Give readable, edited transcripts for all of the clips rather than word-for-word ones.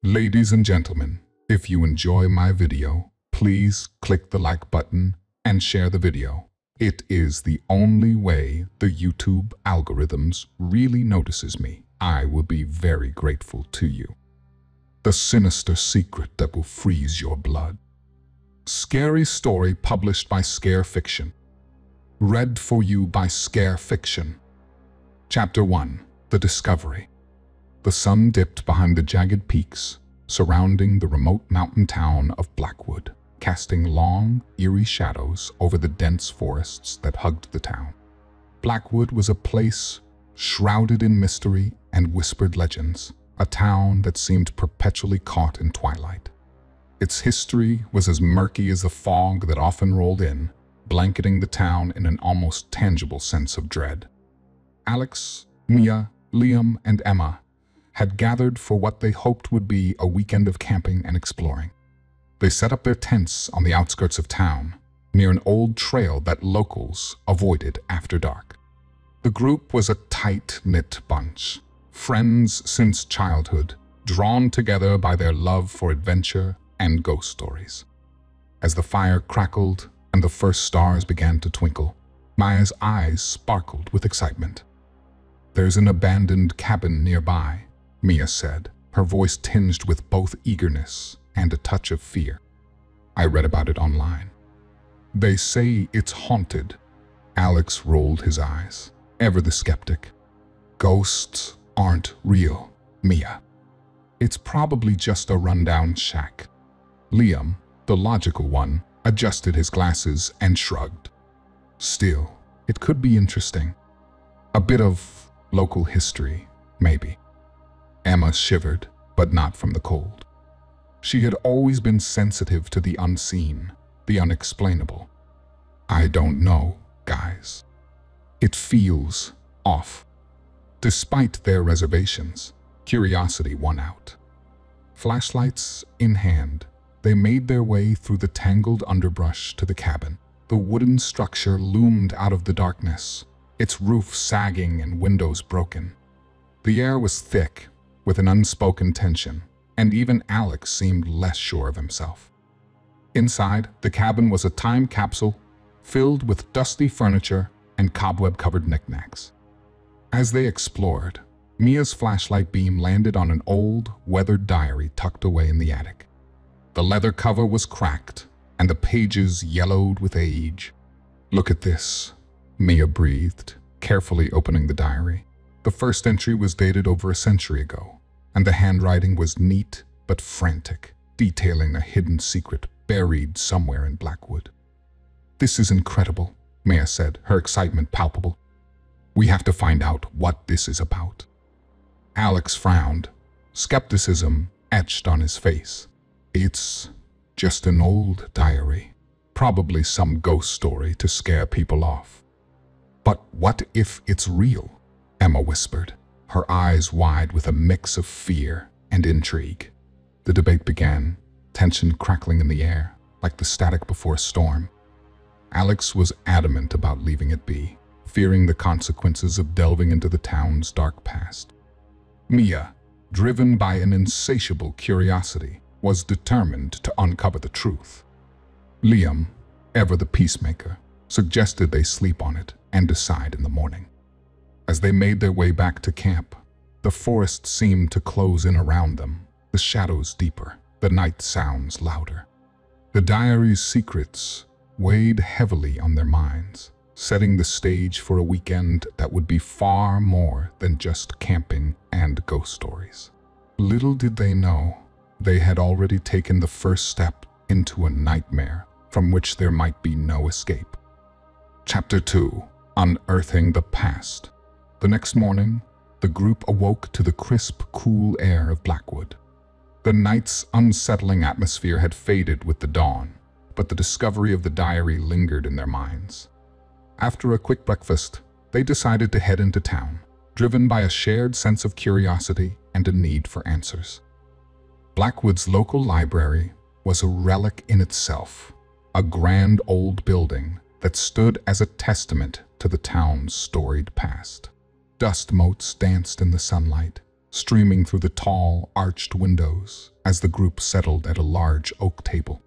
Ladies and gentlemen, if you enjoy my video, please click the like button and share the video. It is the only way the YouTube algorithms really notices me. I will be very grateful to you. The sinister secret that will freeze your blood. Scary story published by Scare Fiction. Read for you by Scare Fiction. Chapter 1. The Discovery. The sun dipped behind the jagged peaks surrounding the remote mountain town of Blackwood, casting long, eerie shadows over the dense forests that hugged the town. Blackwood was a place shrouded in mystery and whispered legends, a town that seemed perpetually caught in twilight. Its history was as murky as the fog that often rolled in, blanketing the town in an almost tangible sense of dread. Alex, Mia, Liam, and Emma had gathered for what they hoped would be a weekend of camping and exploring. They set up their tents on the outskirts of town, near an old trail that locals avoided after dark. The group was a tight-knit bunch, friends since childhood, drawn together by their love for adventure and ghost stories. As the fire crackled and the first stars began to twinkle, Maya's eyes sparkled with excitement. "There's an abandoned cabin nearby," Mia said, her voice tinged with both eagerness and a touch of fear. "I read about it online. They say it's haunted." Alex rolled his eyes, ever the skeptic. "Ghosts aren't real, Mia. It's probably just a rundown shack." Liam, the logical one, adjusted his glasses and shrugged. "Still, it could be interesting. A bit of local history, maybe." Emma shivered, but not from the cold. She had always been sensitive to the unseen, the unexplainable. "I don't know, guys. It feels off." Despite their reservations, curiosity won out. Flashlights in hand, they made their way through the tangled underbrush to the cabin. The wooden structure loomed out of the darkness, its roof sagging and windows broken. The air was thick, with an unspoken tension, and even Alex seemed less sure of himself. Inside, the cabin was a time capsule filled with dusty furniture and cobweb-covered knickknacks. As they explored, Mia's flashlight beam landed on an old, weathered diary tucked away in the attic. The leather cover was cracked, and the pages yellowed with age. "Look at this," Mia breathed, carefully opening the diary. The first entry was dated over a century ago, and the handwriting was neat but frantic, detailing a hidden secret buried somewhere in Blackwood. "This is incredible," Mia said, her excitement palpable. "We have to find out what this is about." Alex frowned, skepticism etched on his face. "It's just an old diary, probably some ghost story to scare people off." "But what if it's real?" Emma whispered, her eyes wide with a mix of fear and intrigue. The debate began, tension crackling in the air, like the static before a storm. Alex was adamant about leaving it be, fearing the consequences of delving into the town's dark past. Mia, driven by an insatiable curiosity, was determined to uncover the truth. Liam, ever the peacemaker, suggested they sleep on it and decide in the morning. As they made their way back to camp, the forest seemed to close in around them, the shadows deeper, the night sounds louder. The diary's secrets weighed heavily on their minds, setting the stage for a weekend that would be far more than just camping and ghost stories. Little did they know, they had already taken the first step into a nightmare from which there might be no escape. Chapter 2. Unearthing the Past. The next morning, the group awoke to the crisp, cool air of Blackwood. The night's unsettling atmosphere had faded with the dawn, but the discovery of the diary lingered in their minds. After a quick breakfast, they decided to head into town, driven by a shared sense of curiosity and a need for answers. Blackwood's local library was a relic in itself, a grand old building that stood as a testament to the town's storied past. Dust motes danced in the sunlight, streaming through the tall, arched windows as the group settled at a large oak table.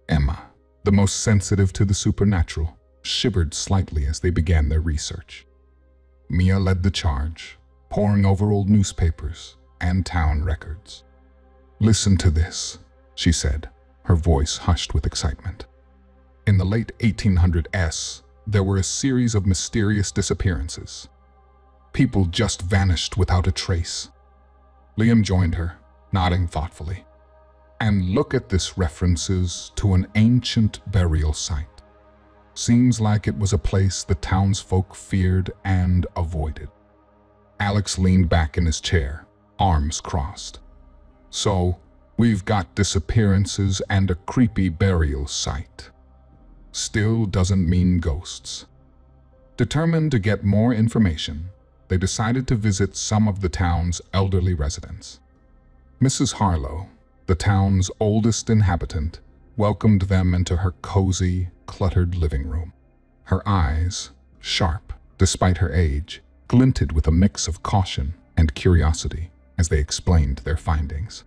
Emma, the most sensitive to the supernatural, shivered slightly as they began their research. Mia led the charge, poring over old newspapers and town records. "Listen to this," she said, her voice hushed with excitement. In the late 1800s, there were a series of mysterious disappearances. People just vanished without a trace. Liam joined her, nodding thoughtfully. "And look at this references to an ancient burial site. Seems like it was a place the townsfolk feared and avoided." Alex leaned back in his chair, arms crossed. "So, we've got disappearances and a creepy burial site. Still doesn't mean ghosts." Determined to get more information, they decided to visit some of the town's elderly residents. Mrs. Harlow, the town's oldest inhabitant, welcomed them into her cozy, cluttered living room. Her eyes, sharp despite her age, glinted with a mix of caution and curiosity as they explained their findings.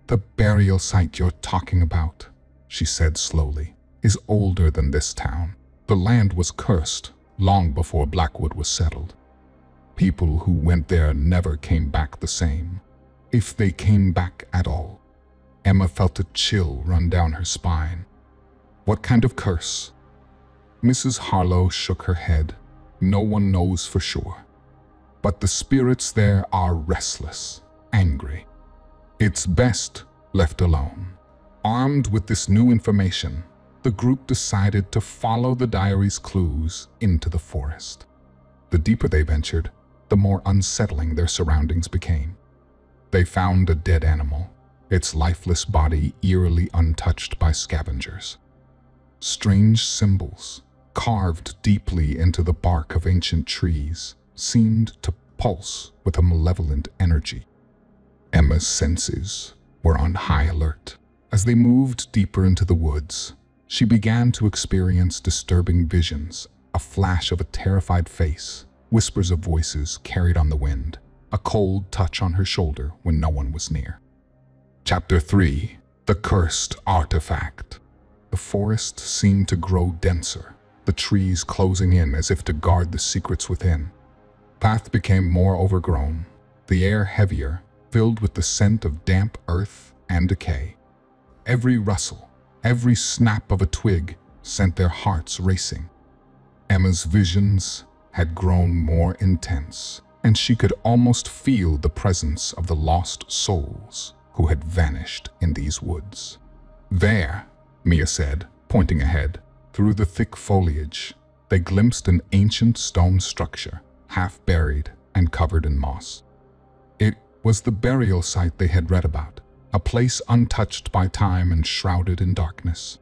"The burial site you're talking about," she said slowly, "is older than this town. The land was cursed long before Blackwood was settled. People who went there never came back the same, if they came back at all." Emma felt a chill run down her spine. "What kind of curse?" Mrs. Harlow shook her head. "No one knows for sure. But the spirits there are restless, angry. It's best left alone." Armed with this new information, the group decided to follow the diary's clues into the forest. The deeper they ventured, the more unsettling their surroundings became. They found a dead animal, its lifeless body eerily untouched by scavengers. Strange symbols, carved deeply into the bark of ancient trees, seemed to pulse with a malevolent energy. Emma's senses were on high alert. As they moved deeper into the woods, she began to experience disturbing visions, a flash of a terrified face, whispers of voices carried on the wind, a cold touch on her shoulder when no one was near. Chapter 3. The Cursed Artifact. The forest seemed to grow denser, the trees closing in as if to guard the secrets within. The path became more overgrown, the air heavier, filled with the scent of damp earth and decay. Every rustle, every snap of a twig sent their hearts racing. Emma's visions had grown more intense, and she could almost feel the presence of the lost souls who had vanished in these woods. "There," Mia said, pointing ahead. Through the thick foliage, they glimpsed an ancient stone structure, half buried and covered in moss. It was the burial site they had read about, a place untouched by time and shrouded in darkness.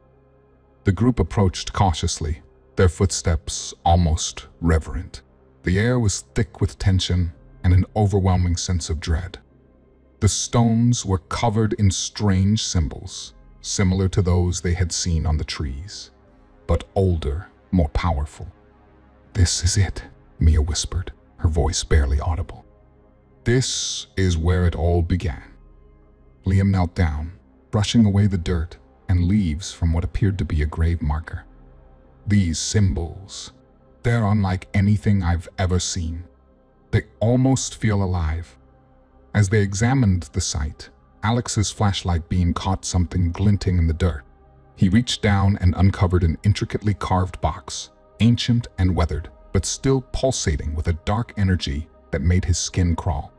The group approached cautiously, their footsteps almost reverent. The air was thick with tension and an overwhelming sense of dread. The stones were covered in strange symbols, similar to those they had seen on the trees, but older, more powerful. "This is it," Mia whispered, her voice barely audible. "This is where it all began." Liam knelt down, brushing away the dirt and leaves from what appeared to be a grave marker. "These symbols, they're unlike anything I've ever seen. They almost feel alive." As they examined the site, Alex's flashlight beam caught something glinting in the dirt. He reached down and uncovered an intricately carved box, ancient and weathered, but still pulsating with a dark energy that made his skin crawl.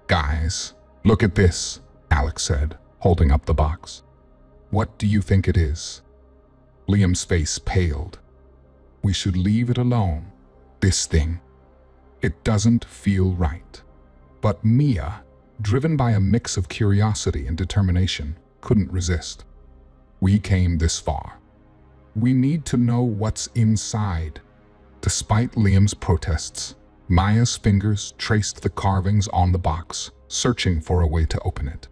"Guys, look at this," Alex said, holding up the box. "What do you think it is?" Liam's face paled. "We should leave it alone. This thing. It doesn't feel right." But Mia, driven by a mix of curiosity and determination, couldn't resist. "We came this far. We need to know what's inside." Despite Liam's protests, Maya's fingers traced the carvings on the box, searching for a way to open it.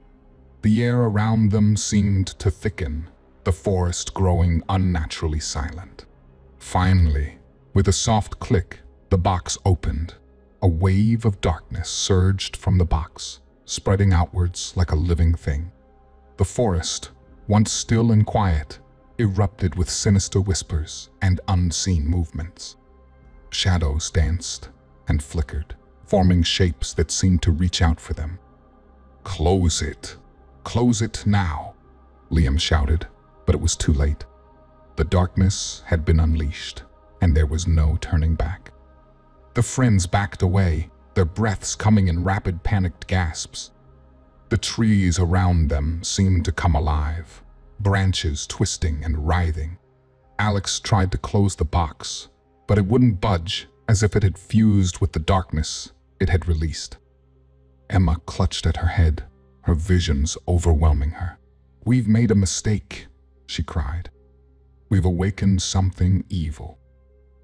The air around them seemed to thicken, the forest growing unnaturally silent. Finally, with a soft click, the box opened. a wave of darkness surged from the box, spreading outwards like a living thing. The forest, once still and quiet, erupted with sinister whispers and unseen movements. Shadows danced and flickered, forming shapes that seemed to reach out for them. "Close it! Close it now!" Liam shouted, but it was too late. The darkness had been unleashed, and there was no turning back. The friends backed away, their breaths coming in rapid, panicked gasps. The trees around them seemed to come alive, branches twisting and writhing. Alex tried to close the box, but it wouldn't budge, as if it had fused with the darkness it had released. Emma clutched at her head, her visions overwhelming her. "We've made a mistake," she cried. "We've awakened something evil."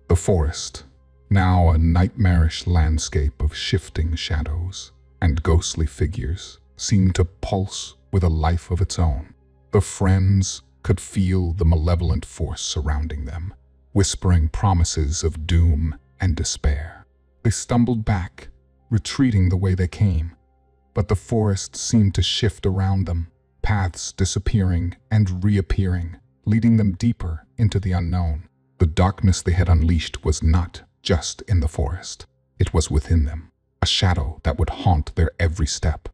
The forest, now a nightmarish landscape of shifting shadows and ghostly figures, seemed to pulse with a life of its own. The friends could feel the malevolent force surrounding them, whispering promises of doom and despair. They stumbled back, retreating the way they came, but the forest seemed to shift around them, paths disappearing and reappearing, leading them deeper into the unknown. The darkness they had unleashed was not just in the forest. It was within them, a shadow that would haunt their every step.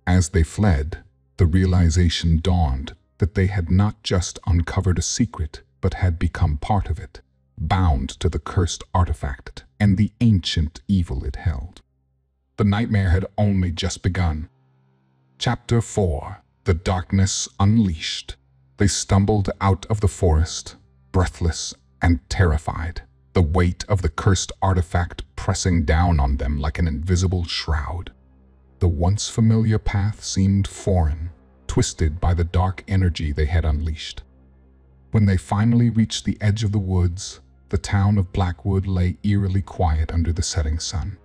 As they fled, the realization dawned that they had not just uncovered a secret, but had become part of it, bound to the cursed artifact and the ancient evil it held. The nightmare had only just begun. Chapter 4: The Darkness Unleashed. They stumbled out of the forest, breathless and terrified, the weight of the cursed artifact pressing down on them like an invisible shroud. The once familiar path seemed foreign, twisted by the dark energy they had unleashed. When they finally reached the edge of the woods, the town of Blackwood lay eerily quiet under the setting sun.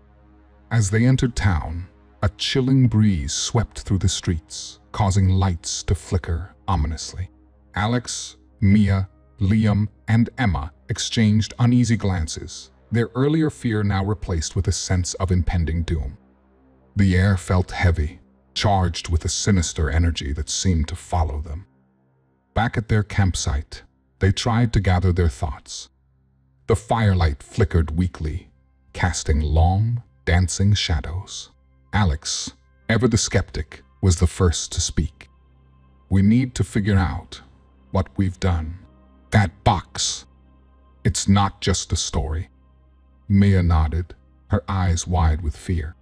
As they entered town, a chilling breeze swept through the streets, causing lights to flicker ominously. Alex, Mia, Liam, and Emma exchanged uneasy glances, their earlier fear now replaced with a sense of impending doom. The air felt heavy, charged with a sinister energy that seemed to follow them. Back at their campsite, they tried to gather their thoughts. The firelight flickered weakly, casting long, dancing shadows. Alex, ever the skeptic, was the first to speak. "We need to figure out what we've done. That box. It's not just a story." Mia nodded, her eyes wide with fear.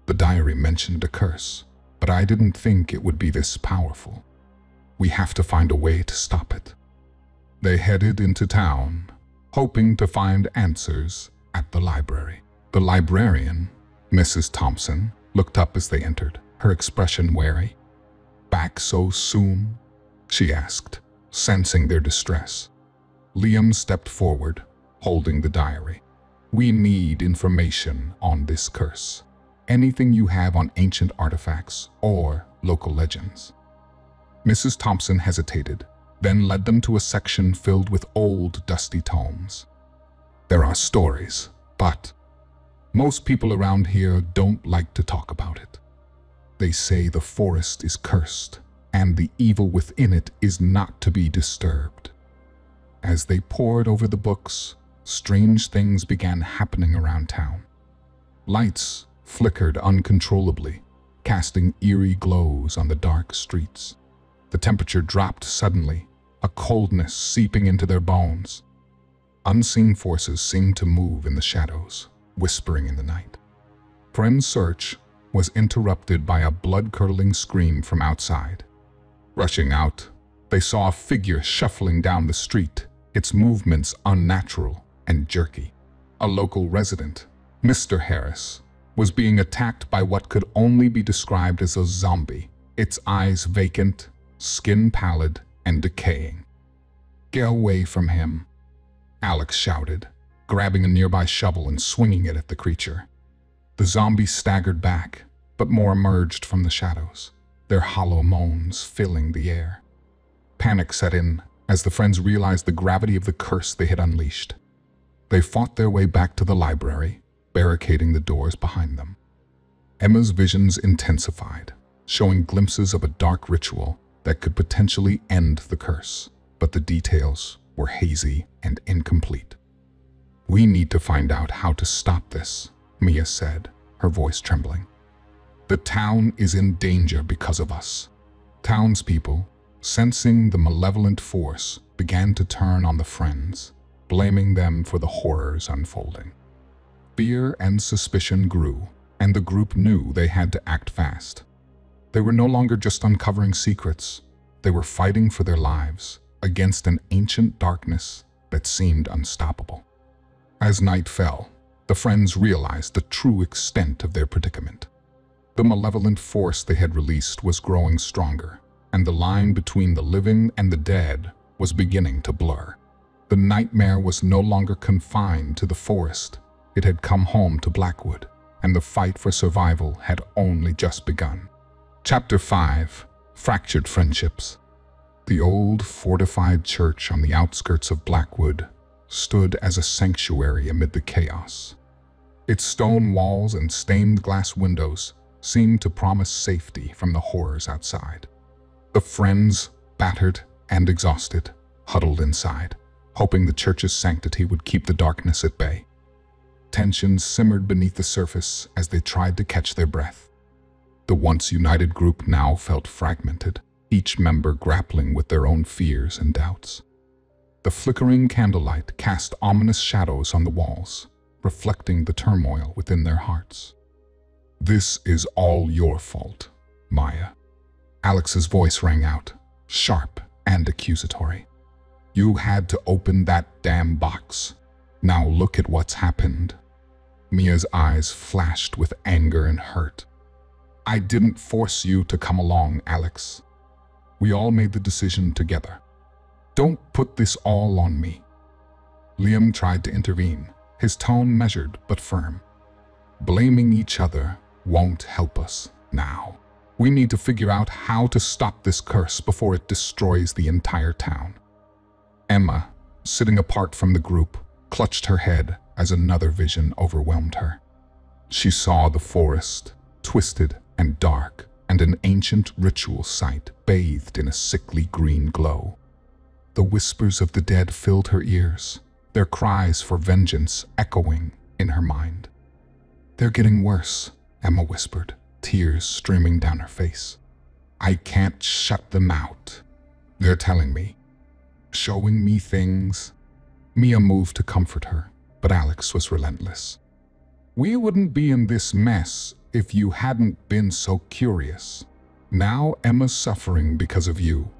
"The diary mentioned a curse, but I didn't think it would be this powerful. We have to find a way to stop it." They headed into town, hoping to find answers at the library. The librarian, Mrs. Thompson, looked up as they entered, her expression wary. "Back so soon?" she asked, sensing their distress. Liam stepped forward, holding the diary. "We need information on this curse. Anything you have on ancient artifacts or local legends." Mrs. Thompson hesitated, then led them to a section filled with old, dusty tomes. "There are stories, but most people around here don't like to talk about it. They say the forest is cursed, and the evil within it is not to be disturbed." As they pored over the books, strange things began happening around town. Lights flickered uncontrollably, casting eerie glows on the dark streets. The temperature dropped suddenly, a coldness seeping into their bones. Unseen forces seemed to move in the shadows, whispering in the night. Friends' search was interrupted by a blood-curdling scream from outside. Rushing out, they saw a figure shuffling down the street, its movements unnatural and jerky. A local resident, Mr. Harris, was being attacked by what could only be described as a zombie, its eyes vacant, skin pallid and decaying. "Get away from him," Alex shouted, grabbing a nearby shovel and swinging it at the creature. The zombies staggered back, but more emerged from the shadows, their hollow moans filling the air. Panic set in as the friends realized the gravity of the curse they had unleashed. They fought their way back to the library, barricading the doors behind them. Emma's visions intensified, showing glimpses of a dark ritual that could potentially end the curse, but the details were hazy and incomplete. "We need to find out how to stop this," Mia said, her voice trembling. "The town is in danger because of us." Townspeople, sensing the malevolent force, began to turn on the friends, blaming them for the horrors unfolding. Fear and suspicion grew, and the group knew they had to act fast. They were no longer just uncovering secrets, they were fighting for their lives against an ancient darkness that seemed unstoppable. As night fell, the friends realized the true extent of their predicament. The malevolent force they had released was growing stronger, and the line between the living and the dead was beginning to blur. The nightmare was no longer confined to the forest. It had come home to Blackwood, and the fight for survival had only just begun. Chapter 5: Fractured Friendships. The old fortified church on the outskirts of Blackwood stood as a sanctuary amid the chaos. Its stone walls and stained glass windows seemed to promise safety from the horrors outside. The friends, battered and exhausted, huddled inside, hoping the church's sanctity would keep the darkness at bay. Tensions simmered beneath the surface as they tried to catch their breath. The once united group now felt fragmented, each member grappling with their own fears and doubts. The flickering candlelight cast ominous shadows on the walls, reflecting the turmoil within their hearts. "This is all your fault, Maya." Alex's voice rang out, sharp and accusatory. "You had to open that damn box. Now look at what's happened." Mia's eyes flashed with anger and hurt. "I didn't force you to come along, Alex. We all made the decision together. Don't put this all on me." Liam tried to intervene, his tone measured but firm. "Blaming each other won't help us now. We need to figure out how to stop this curse before it destroys the entire town." Emma, sitting apart from the group, clutched her head as another vision overwhelmed her. She saw the forest, twisted and dark, and an ancient ritual site bathed in a sickly green glow. The whispers of the dead filled her ears, their cries for vengeance echoing in her mind. "They're getting worse," Emma whispered, tears streaming down her face. "I can't shut them out. They're telling me, showing me things." Mia moved to comfort her, but Alex was relentless. "We wouldn't be in this mess if you hadn't been so curious. Now Emma's suffering because of you."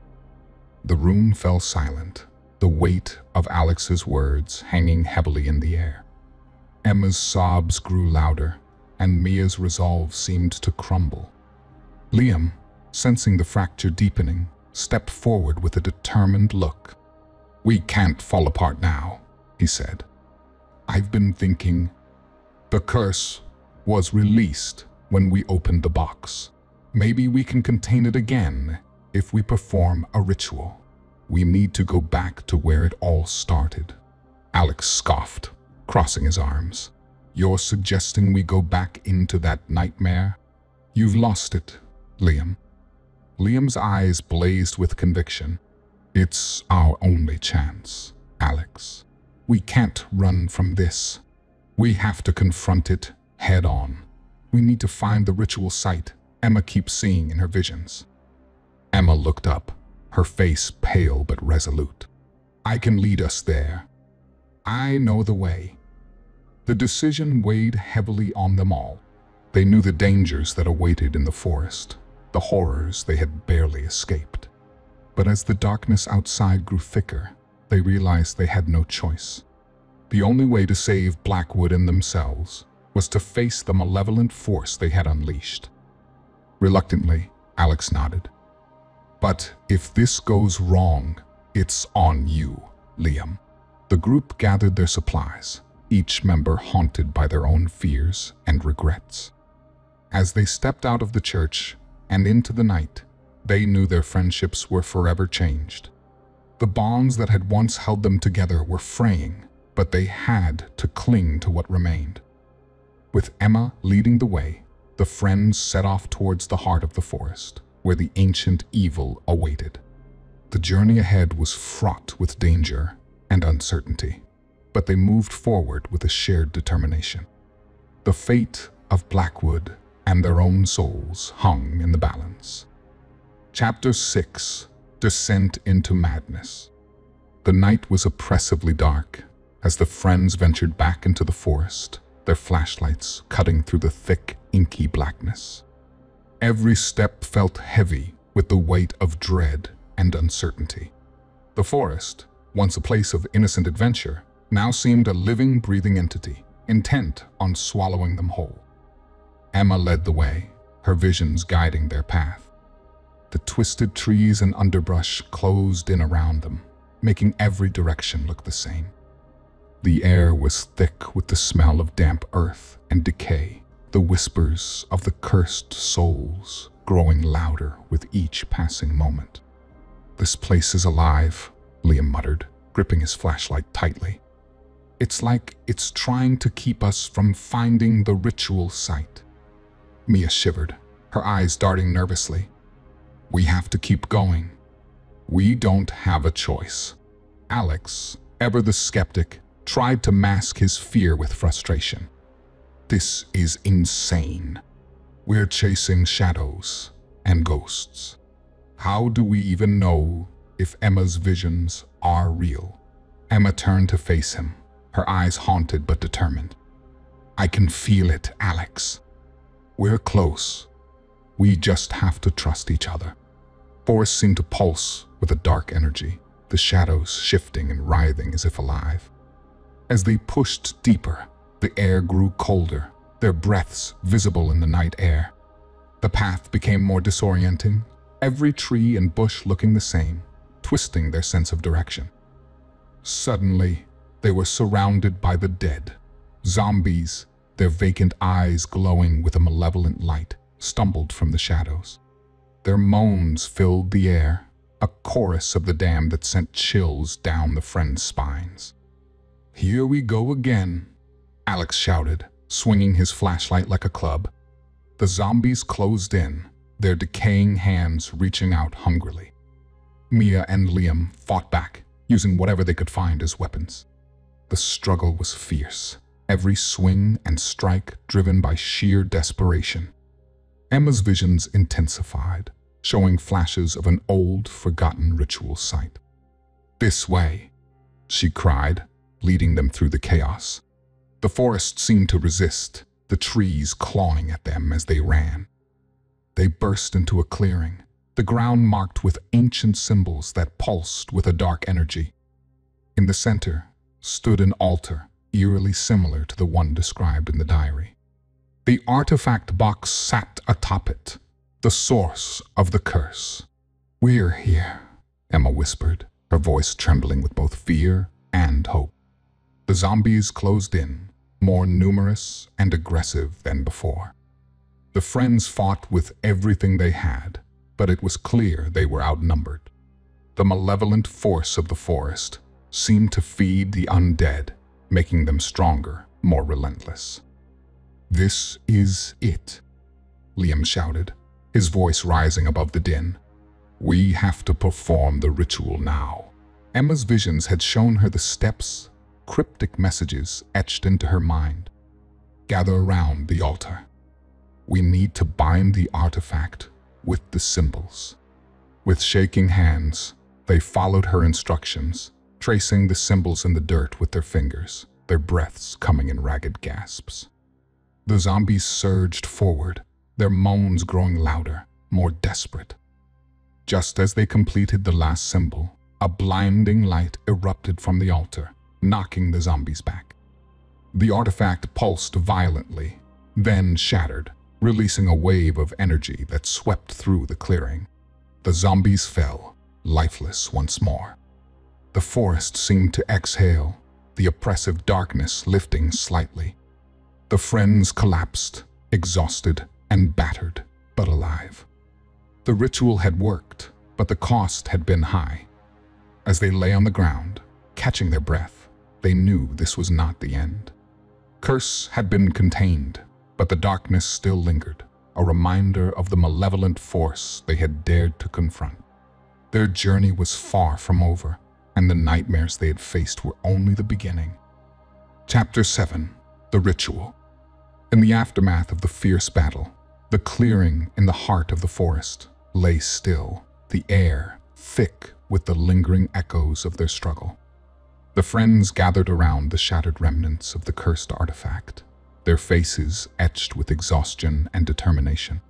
The room fell silent, the weight of Alex's words hanging heavily in the air. Emma's sobs grew louder, and Mia's resolve seemed to crumble. Liam, sensing the fracture deepening, stepped forward with a determined look. "We can't fall apart now," he said. "I've been thinking. The curse was released when we opened the box. Maybe we can contain it again if we perform a ritual. We need to go back to where it all started." Alex scoffed, crossing his arms. "You're suggesting we go back into that nightmare? You've lost it, Liam." Liam's eyes blazed with conviction. "It's our only chance, Alex. We can't run from this. We have to confront it head on. We need to find the ritual site Emma keeps seeing in her visions." Emma looked up, her face pale but resolute. "I can lead us there. I know the way." The decision weighed heavily on them all. They knew the dangers that awaited in the forest, the horrors they had barely escaped. But as the darkness outside grew thicker, they realized they had no choice. The only way to save Blackwood and themselves was to face the malevolent force they had unleashed. Reluctantly, Alex nodded. "But if this goes wrong, it's on you, Liam." The group gathered their supplies, each member haunted by their own fears and regrets. As they stepped out of the church and into the night, they knew their friendships were forever changed. The bonds that had once held them together were fraying, but they had to cling to what remained. With Emma leading the way, the friends set off towards the heart of the forest, where the ancient evil awaited. The journey ahead was fraught with danger and uncertainty, but they moved forward with a shared determination. The fate of Blackwood and their own souls hung in the balance. Chapter 6: Descent into Madness. The night was oppressively dark as the friends ventured back into the forest, their flashlights cutting through the thick, inky blackness. Every step felt heavy with the weight of dread and uncertainty. The forest, once a place of innocent adventure, now seemed a living, breathing entity, intent on swallowing them whole. Emma led the way, her visions guiding their path. The twisted trees and underbrush closed in around them, making every direction look the same. The air was thick with the smell of damp earth and decay, the whispers of the cursed souls growing louder with each passing moment. "This place is alive," Liam muttered, gripping his flashlight tightly. "It's like it's trying to keep us from finding the ritual site." Mia shivered, her eyes darting nervously. "We have to keep going. We don't have a choice." Alex, ever the skeptic, tried to mask his fear with frustration. "This is insane. We're chasing shadows and ghosts. How do we even know if Emma's visions are real?" Emma turned to face him, her eyes haunted but determined. "I can feel it, Alex. We're close. We just have to trust each other." The forest seemed to pulse with a dark energy, the shadows shifting and writhing as if alive. As they pushed deeper, the air grew colder, their breaths visible in the night air. The path became more disorienting, every tree and bush looking the same, twisting their sense of direction. Suddenly, they were surrounded by the dead. Zombies, their vacant eyes glowing with a malevolent light, stumbled from the shadows. Their moans filled the air, a chorus of the damned that sent chills down the friends' spines. "Here we go again," Alex shouted, swinging his flashlight like a club. The zombies closed in, their decaying hands reaching out hungrily. Mia and Liam fought back, using whatever they could find as weapons. The struggle was fierce, every swing and strike driven by sheer desperation. Emma's visions intensified, showing flashes of an old, forgotten ritual site. "This way," she cried, leading them through the chaos. The forest seemed to resist, the trees clawing at them as they ran. They burst into a clearing, the ground marked with ancient symbols that pulsed with a dark energy. In the center stood an altar, eerily similar to the one described in the diary. The artifact box sat atop it, the source of the curse. "We're here," Emma whispered, her voice trembling with both fear and hope. The zombies closed in, more numerous and aggressive than before. The friends fought with everything they had, but it was clear they were outnumbered. The malevolent force of the forest seemed to feed the undead, making them stronger, more relentless. "This is it," Liam shouted, his voice rising above the din. "We have to perform the ritual now." Emma's visions had shown her the steps, cryptic messages etched into her mind. "Gather around the altar. We need to bind the artifact with the symbols." With shaking hands, they followed her instructions, tracing the symbols in the dirt with their fingers, their breaths coming in ragged gasps. The zombies surged forward, their moans growing louder, more desperate. Just as they completed the last symbol, a blinding light erupted from the altar, knocking the zombies back. The artifact pulsed violently, then shattered, releasing a wave of energy that swept through the clearing. The zombies fell, lifeless once more. The forest seemed to exhale, the oppressive darkness lifting slightly. The friends collapsed, exhausted and battered, but alive. The ritual had worked, but the cost had been high. As they lay on the ground, catching their breath, they knew this was not the end. Curse had been contained, But the darkness still lingered, a reminder of the malevolent force they had dared to confront. Their journey was far from over, and the nightmares they had faced were only the beginning. Chapter 7. The Ritual. In the aftermath of the fierce battle, the clearing in the heart of the forest lay still, the air thick with the lingering echoes of their struggle. The friends gathered around the shattered remnants of the cursed artifact, their faces etched with exhaustion and determination.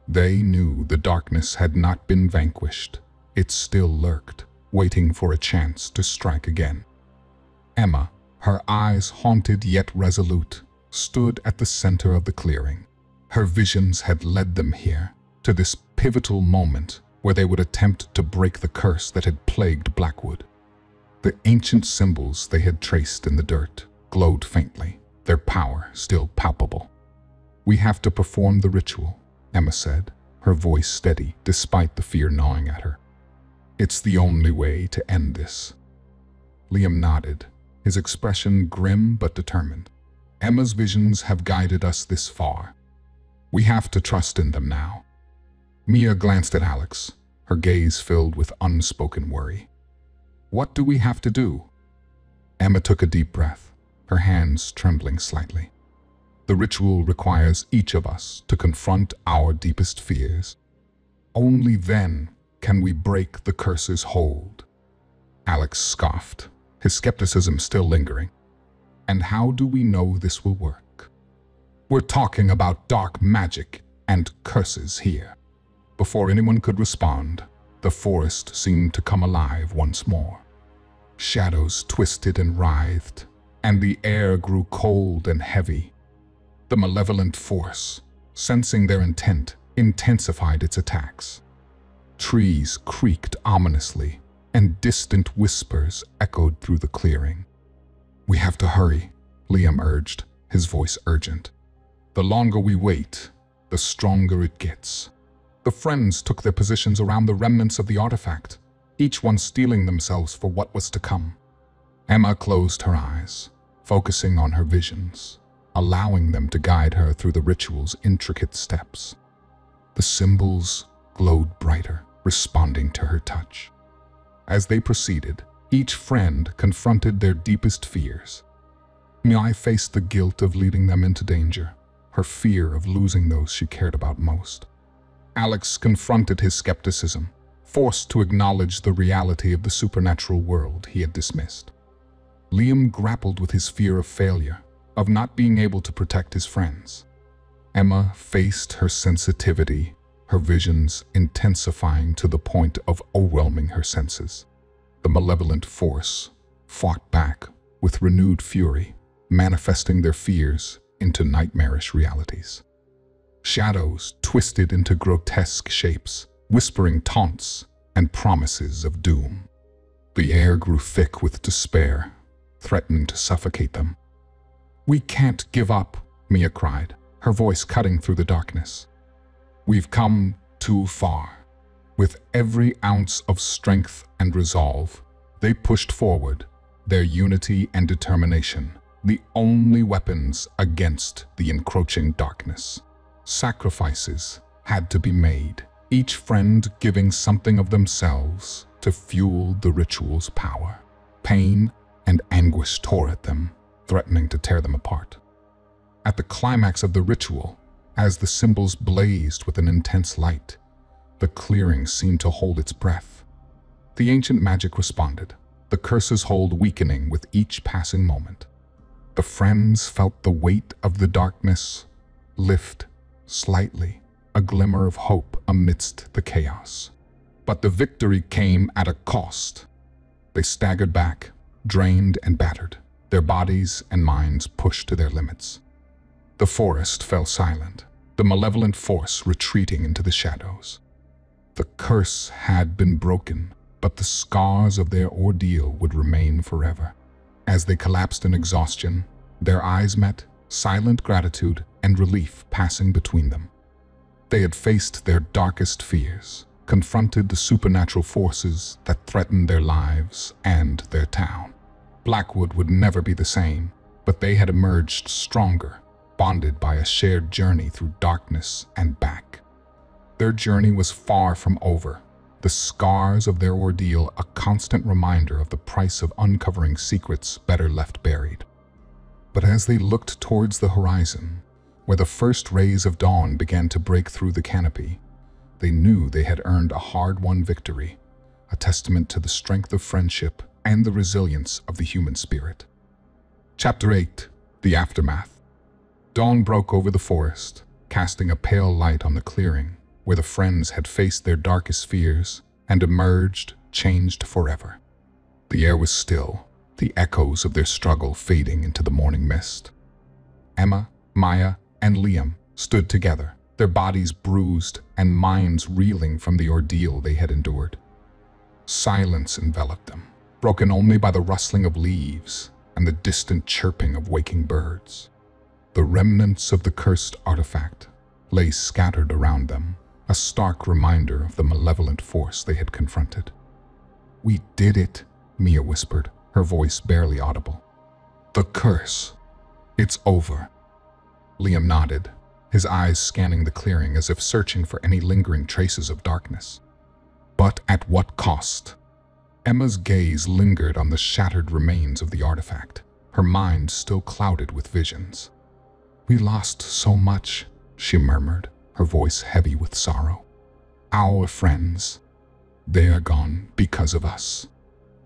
They knew the darkness had not been vanquished. It still lurked, waiting for a chance to strike again. Emma, her eyes haunted yet resolute, stood at the center of the clearing. Her visions had led them here, to this pivotal moment where they would attempt to break the curse that had plagued Blackwood. The ancient symbols they had traced in the dirt glowed faintly, their power still palpable. "We have to perform the ritual," Emma said, her voice steady despite the fear gnawing at her. "It's the only way to end this." Liam nodded, his expression grim but determined. "Emma's visions have guided us this far. We have to trust in them now." Mia glanced at Alex, her gaze filled with unspoken worry. "What do we have to do?" Emma took a deep breath, her hands trembling slightly. "The ritual requires each of us to confront our deepest fears. Only then can we break the curse's hold." Alex scoffed, his skepticism still lingering. "And how do we know this will work? We're talking about dark magic and curses here." Before anyone could respond, the forest seemed to come alive once more. Shadows twisted and writhed, and the air grew cold and heavy. The malevolent force, sensing their intent, intensified its attacks. Trees creaked ominously, and distant whispers echoed through the clearing. "We have to hurry," Liam urged, his voice urgent. "The longer we wait, the stronger it gets." The friends took their positions around the remnants of the artifact, each one steeling themselves for what was to come. Emma closed her eyes, focusing on her visions, allowing them to guide her through the ritual's intricate steps. The symbols glowed brighter, responding to her touch. As they proceeded, each friend confronted their deepest fears. Mia faced the guilt of leading them into danger, her fear of losing those she cared about most. Alex confronted his skepticism, forced to acknowledge the reality of the supernatural world he had dismissed. Liam grappled with his fear of failure, of not being able to protect his friends. Emma faced her sensitivity, her visions intensifying to the point of overwhelming her senses. The malevolent force fought back with renewed fury, manifesting their fears into nightmarish realities. Shadows twisted into grotesque shapes, whispering taunts and promises of doom. The air grew thick with despair, threatening to suffocate them. "We can't give up," Mia cried, her voice cutting through the darkness. "We've come too far." With every ounce of strength and resolve, they pushed forward, their unity and determination, the only weapons against the encroaching darkness. Sacrifices had to be made, each friend giving something of themselves to fuel the ritual's power. Pain and anguish tore at them, threatening to tear them apart. At the climax of the ritual, as the symbols blazed with an intense light, the clearing seemed to hold its breath. The ancient magic responded, the curse's hold weakening with each passing moment. The friends felt the weight of the darkness lift slightly, a glimmer of hope amidst the chaos. But the victory came at a cost. They staggered back, drained and battered, their bodies and minds pushed to their limits. The forest fell silent, the malevolent force retreating into the shadows. The curse had been broken, but the scars of their ordeal would remain forever. As they collapsed in exhaustion, their eyes met, silent gratitude and relief passing between them. They had faced their darkest fears, confronted the supernatural forces that threatened their lives and their town. Blackwood would never be the same, but they had emerged stronger, bonded by a shared journey through darkness and back. Their journey was far from over, the scars of their ordeal a constant reminder of the price of uncovering secrets better left buried. But as they looked towards the horizon, where the first rays of dawn began to break through the canopy, they knew they had earned a hard-won victory, a testament to the strength of friendship and the resilience of the human spirit. Chapter 8: The Aftermath. Dawn broke over the forest, casting a pale light on the clearing, where the friends had faced their darkest fears and emerged changed forever. The air was still, the echoes of their struggle fading into the morning mist. Emma, Maya, and Liam stood together, their bodies bruised and minds reeling from the ordeal they had endured. Silence enveloped them, broken only by the rustling of leaves and the distant chirping of waking birds. The remnants of the cursed artifact lay scattered around them, a stark reminder of the malevolent force they had confronted. "We did it," Mia whispered, her voice barely audible. "The curse. It's over." Liam nodded, his eyes scanning the clearing as if searching for any lingering traces of darkness. But at what cost? Emma's gaze lingered on the shattered remains of the artifact, her mind still clouded with visions. "We lost so much," she murmured, her voice heavy with sorrow. "Our friends. They are gone because of us."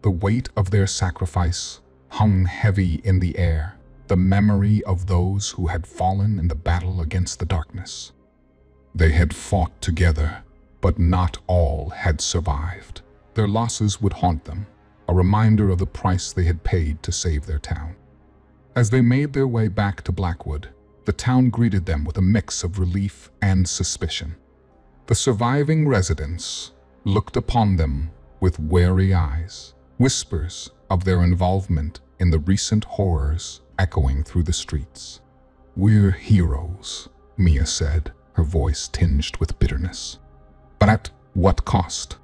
The weight of their sacrifice hung heavy in the air, the memory of those who had fallen in the battle against the darkness. They had fought together, but not all had survived. Their losses would haunt them, a reminder of the price they had paid to save their town. As they made their way back to Blackwood, the town greeted them with a mix of relief and suspicion. The surviving residents looked upon them with wary eyes, whispers of their involvement in the recent horrors echoing through the streets. "We're heroes," Mia said, her voice tinged with bitterness. "But at what cost?"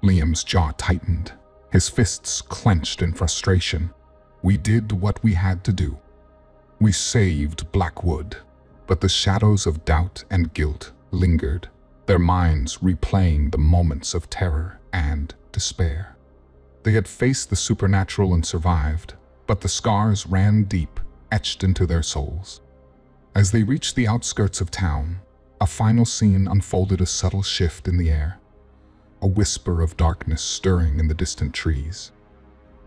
Liam's jaw tightened, his fists clenched in frustration. "We did what we had to do. We saved Blackwood," but the shadows of doubt and guilt lingered, their minds replaying the moments of terror and despair. They had faced the supernatural and survived, but the scars ran deep, etched into their souls. As they reached the outskirts of town, a final scene unfolded, a subtle shift in the air, a whisper of darkness stirring in the distant trees.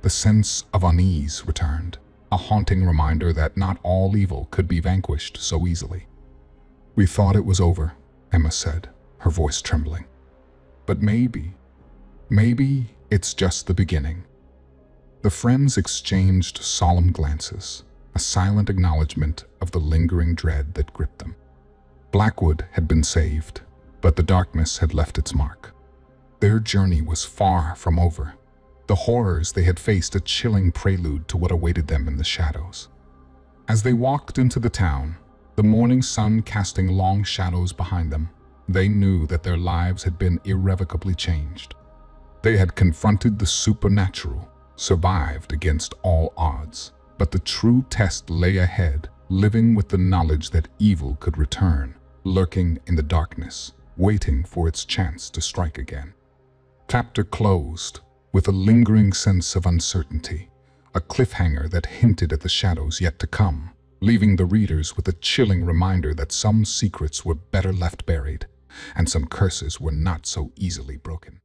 The sense of unease returned, a haunting reminder that not all evil could be vanquished so easily. "We thought it was over," Emma said, her voice trembling. "But maybe it's just the beginning." The friends exchanged solemn glances, a silent acknowledgement of the lingering dread that gripped them. Blackwood had been saved, but the darkness had left its mark. Their journey was far from over, the horrors they had faced a chilling prelude to what awaited them in the shadows. As they walked into the town, the morning sun casting long shadows behind them, they knew that their lives had been irrevocably changed. They had confronted the supernatural, survived against all odds, but the true test lay ahead, living with the knowledge that evil could return, lurking in the darkness, waiting for its chance to strike again. Chapter closed with a lingering sense of uncertainty, a cliffhanger that hinted at the shadows yet to come, leaving the readers with a chilling reminder that some secrets were better left buried, and some curses were not so easily broken.